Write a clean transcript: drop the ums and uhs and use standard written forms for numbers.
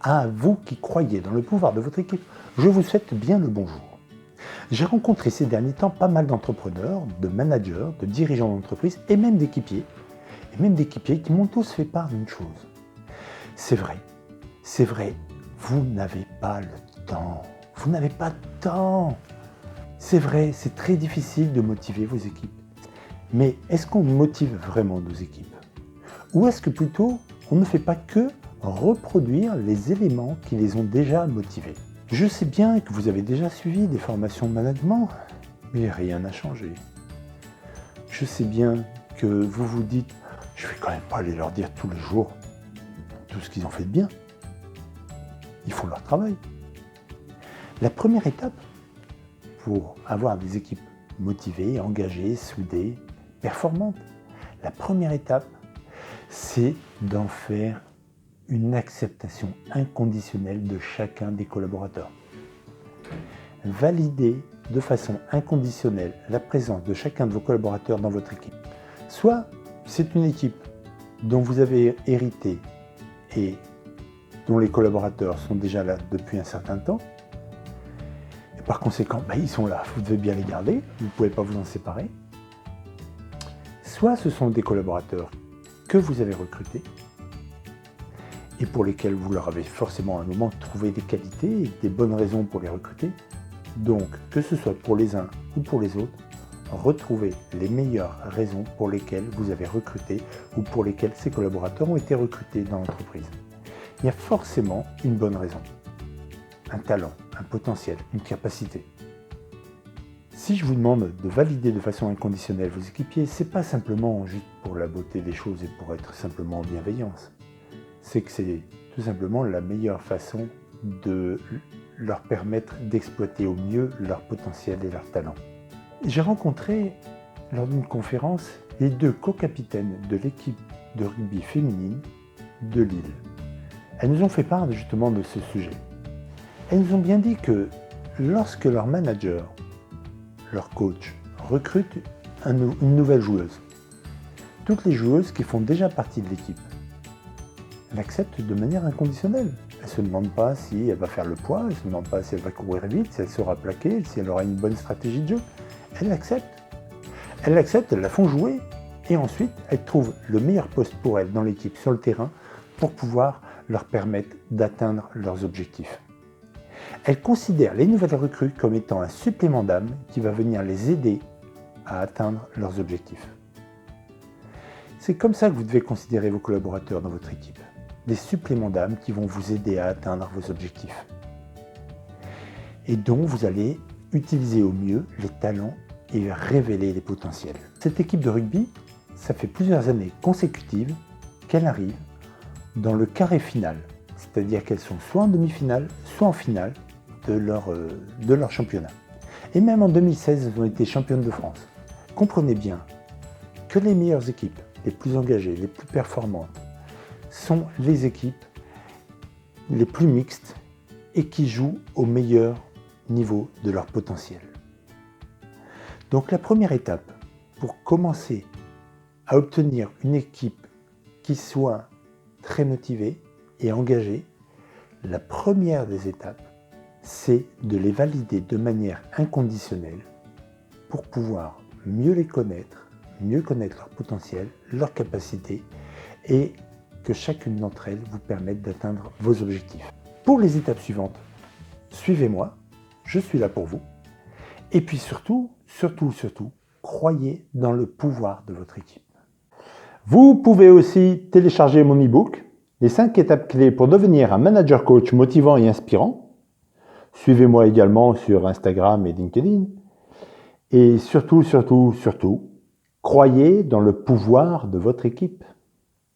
À vous qui croyez dans le pouvoir de votre équipe, je vous souhaite bien le bonjour. J'ai rencontré ces derniers temps pas mal d'entrepreneurs, de managers, de dirigeants d'entreprise et même d'équipiers qui m'ont tous fait part d'une chose. C'est vrai, vous n'avez pas le temps. Vous n'avez pas de temps. C'est vrai, c'est très difficile de motiver vos équipes. Mais est-ce qu'on motive vraiment nos équipes? Ou est-ce que plutôt, on ne fait pas que reproduire les éléments qui les ont déjà motivés? Je sais bien que vous avez déjà suivi des formations de management, mais rien n'a changé. Je sais bien que vous vous dites, je ne vais quand même pas aller leur dire tous les jours tout ce qu'ils ont fait de bien. Ils font leur travail. La première étape pour avoir des équipes motivées, engagées, soudées, performantes, la première étape, c'est d'en faire une acceptation inconditionnelle de chacun des collaborateurs. Validez de façon inconditionnelle la présence de chacun de vos collaborateurs dans votre équipe. Soit c'est une équipe dont vous avez hérité et dont les collaborateurs sont déjà là depuis un certain temps, et par conséquent, ils sont là, vous devez bien les garder, vous ne pouvez pas vous en séparer. Soit ce sont des collaborateurs que vous avez recrutés, et pour lesquels vous leur avez forcément à un moment trouvé des qualités et des bonnes raisons pour les recruter. Donc, que ce soit pour les uns ou pour les autres, retrouvez les meilleures raisons pour lesquelles vous avez recruté ou pour lesquelles ces collaborateurs ont été recrutés dans l'entreprise. Il y a forcément une bonne raison, un talent, un potentiel, une capacité. Si je vous demande de valider de façon inconditionnelle vos équipiers, c'est pas simplement juste pour la beauté des choses et pour être simplement en bienveillance. C'est que c'est tout simplement la meilleure façon de leur permettre d'exploiter au mieux leur potentiel et leur talent. J'ai rencontré, lors d'une conférence, les deux co-capitaines de l'équipe de rugby féminine de Lille. Elles nous ont fait part justement de ce sujet. Elles nous ont bien dit que lorsque leur manager, leur coach, recrute une nouvelle joueuse, toutes les joueuses qui font déjà partie de l'équipe, elle accepte de manière inconditionnelle. Elle ne se demande pas si elle va faire le poids, elle ne se demande pas si elle va courir vite, si elle sera plaquée, si elle aura une bonne stratégie de jeu. Elle l'accepte. Elle l'accepte, elles la font jouer et ensuite elle trouve le meilleur poste pour elle dans l'équipe, sur le terrain, pour pouvoir leur permettre d'atteindre leurs objectifs. Elle considère les nouvelles recrues comme étant un supplément d'âme qui va venir les aider à atteindre leurs objectifs. C'est comme ça que vous devez considérer vos collaborateurs dans votre équipe. Des suppléments d'âme qui vont vous aider à atteindre vos objectifs. Et dont vous allez utiliser au mieux les talents et révéler les potentiels. Cette équipe de rugby, ça fait plusieurs années consécutives qu'elle arrive dans le carré final. C'est-à-dire qu'elles sont soit en demi-finale, soit en finale de leur championnat. Et même en 2016, elles ont été championnes de France. Comprenez bien que les meilleures équipes, les plus engagées, les plus performantes, sont les équipes les plus mixtes et qui jouent au meilleur niveau de leur potentiel. Donc la première étape pour commencer à obtenir une équipe qui soit très motivée et engagée, la première des étapes, c'est de les valider de manière inconditionnelle pour pouvoir mieux les connaître, mieux connaître leur potentiel, leurs capacités et que chacune d'entre elles vous permette d'atteindre vos objectifs. Pour les étapes suivantes, suivez-moi, je suis là pour vous. Et puis surtout, croyez dans le pouvoir de votre équipe. Vous pouvez aussi télécharger mon e-book, les 5 étapes clés pour devenir un manager coach motivant et inspirant. Suivez-moi également sur Instagram et LinkedIn. Et surtout, croyez dans le pouvoir de votre équipe.